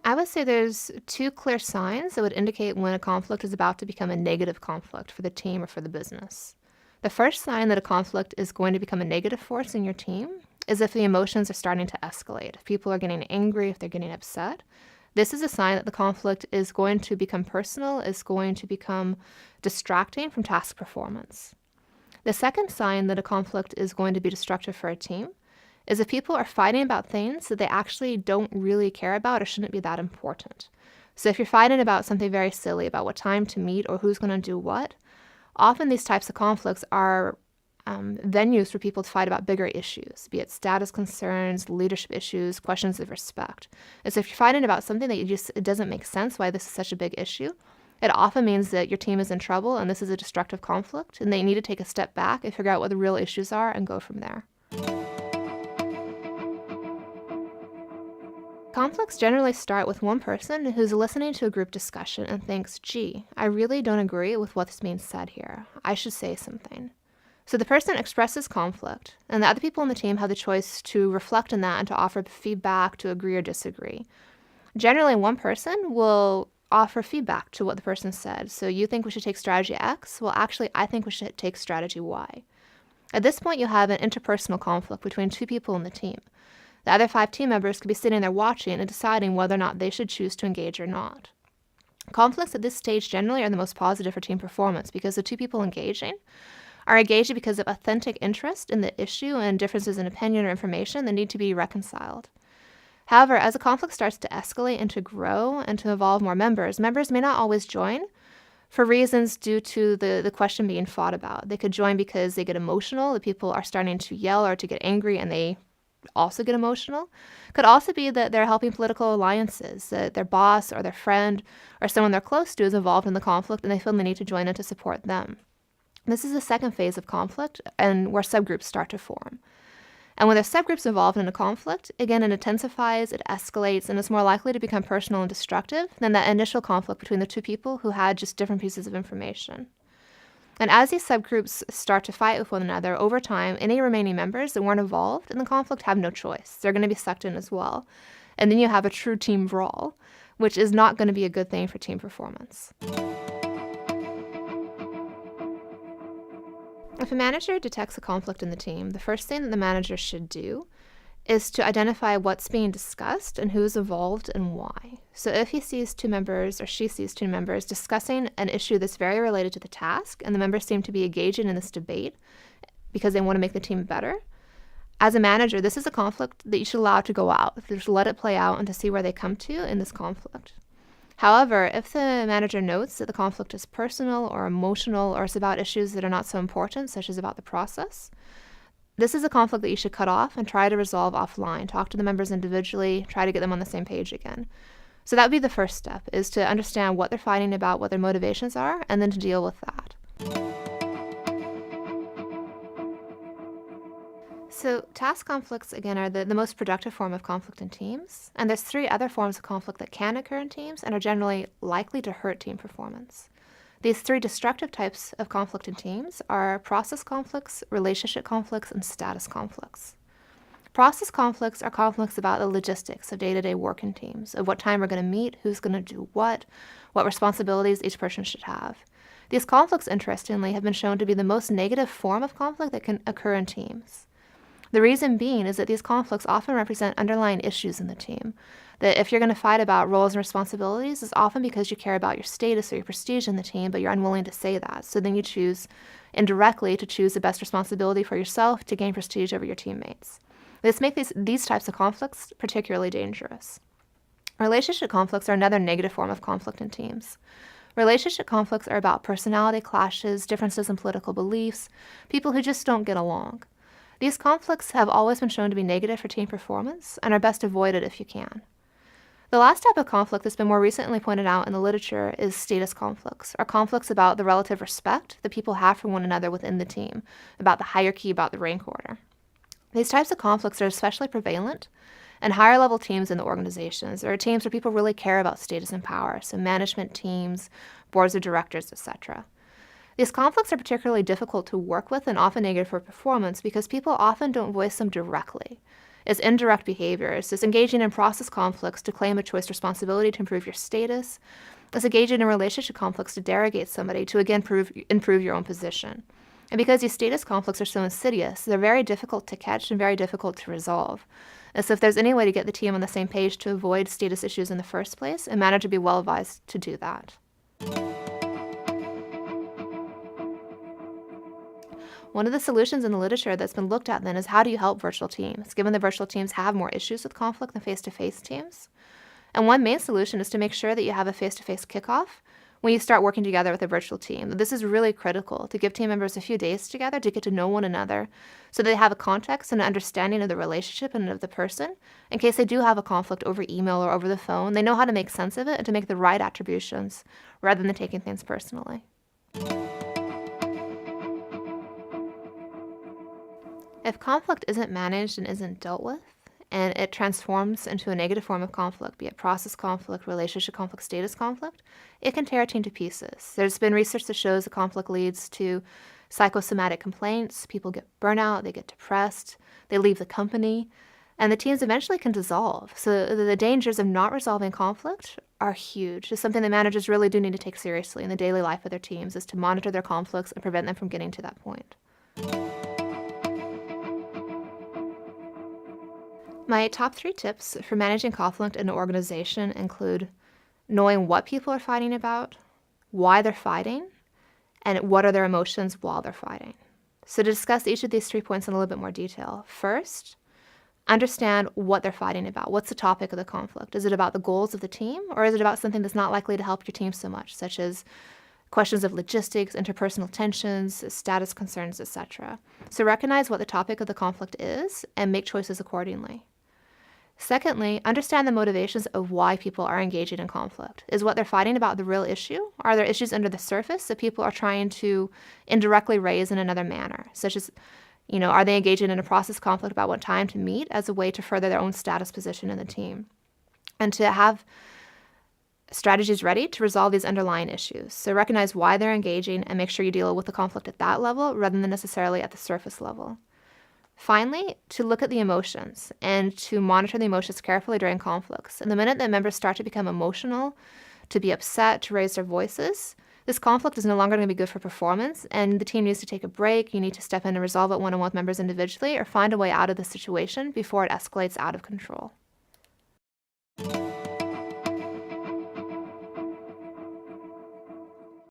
I would say there's two clear signs that would indicate when a conflict is about to become a negative conflict for the team or for the business. The first sign that a conflict is going to become a negative force in your team is if the emotions are starting to escalate. If people are getting angry, if they're getting upset, this is a sign that the conflict is going to become personal, is going to become distracting from task performance. The second sign that a conflict is going to be destructive for a team is if people are fighting about things that they actually don't really care about or shouldn't be that important. So if you're fighting about something very silly, about what time to meet or who's going to do what, often these types of conflicts are venues for people to fight about bigger issues, be it status concerns, leadership issues, questions of respect. And so if you're fighting about something that it doesn't make sense why this is such a big issue, it often means that your team is in trouble and this is a destructive conflict, and they need to take a step back and figure out what the real issues are and go from there. Conflicts generally start with one person who's listening to a group discussion and thinks, gee, I really don't agree with what's being said here. I should say something. So the person expresses conflict, and the other people in the team have the choice to reflect on that and to offer feedback, to agree or disagree. Generally, one person will offer feedback to what the person said. So you think we should take strategy X? Well, actually, I think we should take strategy Y. At this point, you have an interpersonal conflict between two people in the team. The other 5 team members could be sitting there watching and deciding whether or not they should choose to engage or not. Conflicts at this stage generally are the most positive for team performance because the two people engaging are engaged because of authentic interest in the issue and differences in opinion or information that need to be reconciled. However, as a conflict starts to escalate and to grow and to involve more members may not always join for reasons due to the question being fought about. They could join because they get emotional, the people are starting to yell or to get angry and they also get emotional. Could also be that they're helping political alliances, that their boss or their friend or someone they're close to is involved in the conflict and they feel the need to join in to support them. This is the second phase of conflict and where subgroups start to form. And when there's subgroups involved in a conflict, again, it intensifies, it escalates, and it's more likely to become personal and destructive than that initial conflict between the two people who had just different pieces of information. And as these subgroups start to fight with one another, over time, any remaining members that weren't involved in the conflict have no choice. They're going to be sucked in as well. And then you have a true team brawl, which is not going to be a good thing for team performance. If a manager detects a conflict in the team, the first thing that the manager should do is to identify what's being discussed and who's involved and why. So if he sees 2 members or she sees 2 members discussing an issue that's very related to the task, and the members seem to be engaging in this debate because they want to make the team better, as a manager, this is a conflict that you should allow to go out. Just let it play out and to see where they come to in this conflict. However, if the manager notes that the conflict is personal or emotional or it's about issues that are not so important, such as about the process, this is a conflict that you should cut off and try to resolve offline. Talk to the members individually, try to get them on the same page again. So that would be the first step, is to understand what they're fighting about, what their motivations are, and then to deal with that. So task conflicts, again, are the most productive form of conflict in teams. And there's 3 other forms of conflict that can occur in teams and are generally likely to hurt team performance. These 3 destructive types of conflict in teams are process conflicts, relationship conflicts, and status conflicts. Process conflicts are conflicts about the logistics of day-to-day work in teams, of what time we're going to meet, who's going to do what responsibilities each person should have. These conflicts, interestingly, have been shown to be the most negative form of conflict that can occur in teams. The reason being is that these conflicts often represent underlying issues in the team. That if you're going to fight about roles and responsibilities, it's often because you care about your status or your prestige in the team, but you're unwilling to say that. So then you choose indirectly to choose the best responsibility for yourself to gain prestige over your teammates. This makes these types of conflicts particularly dangerous. Relationship conflicts are another negative form of conflict in teams. Relationship conflicts are about personality clashes, differences in political beliefs, people who just don't get along. These conflicts have always been shown to be negative for team performance and are best avoided if you can. The last type of conflict that's been more recently pointed out in the literature is status conflicts, or conflicts about the relative respect that people have for one another within the team, about the hierarchy, about the rank order. These types of conflicts are especially prevalent in higher level teams in the organizations, or teams where people really care about status and power, so management teams, boards of directors, etc. These conflicts are particularly difficult to work with and often negative for performance because people often don't voice them directly. is indirect behaviors. It's engaging in process conflicts to claim a choice responsibility to improve your status. It's engaging in relationship conflicts to derogate somebody to, again, improve your own position. And because these status conflicts are so insidious, they're very difficult to catch and very difficult to resolve. And so if there's any way to get the team on the same page to avoid status issues in the first place, a manager would be well advised to do that. One of the solutions in the literature that's been looked at then is how do you help virtual teams, given that virtual teams have more issues with conflict than face-to-face teams? And one main solution is to make sure that you have a face-to-face kickoff when you start working together with a virtual team. This is really critical to give team members a few days together to get to know one another so they have a context and an understanding of the relationship and of the person. In case they do have a conflict over email or over the phone, they know how to make sense of it and to make the right attributions rather than taking things personally. If conflict isn't managed and isn't dealt with, and it transforms into a negative form of conflict, be it process conflict, relationship conflict, status conflict, it can tear a team to pieces. There's been research that shows the conflict leads to psychosomatic complaints. People get burnout, they get depressed, they leave the company, and the teams eventually can dissolve. So the dangers of not resolving conflict are huge. It's something that managers really do need to take seriously in the daily life of their teams, is to monitor their conflicts and prevent them from getting to that point. My top 3 tips for managing conflict in an organization include knowing what people are fighting about, why they're fighting, and what are their emotions while they're fighting. So to discuss each of these 3 points in a little bit more detail, first, understand what they're fighting about. What's the topic of the conflict? Is it about the goals of the team, or is it about something that's not likely to help your team so much, such as questions of logistics, interpersonal tensions, status concerns, etc.? So recognize what the topic of the conflict is and make choices accordingly. Secondly, understand the motivations of why people are engaging in conflict. Is what they're fighting about the real issue? Are there issues under the surface that people are trying to indirectly raise in another manner, such as, are they engaging in a process conflict about what time to meet as a way to further their own status position in the team? And to have strategies ready to resolve these underlying issues. So recognize why they're engaging and make sure you deal with the conflict at that level rather than necessarily at the surface level. Finally, to look at the emotions and to monitor the emotions carefully during conflicts. And the minute that members start to become emotional, to be upset, to raise their voices, this conflict is no longer going to be good for performance, and the team needs to take a break. You need to step in and resolve it one-on-one with members individually or find a way out of the situation before it escalates out of control.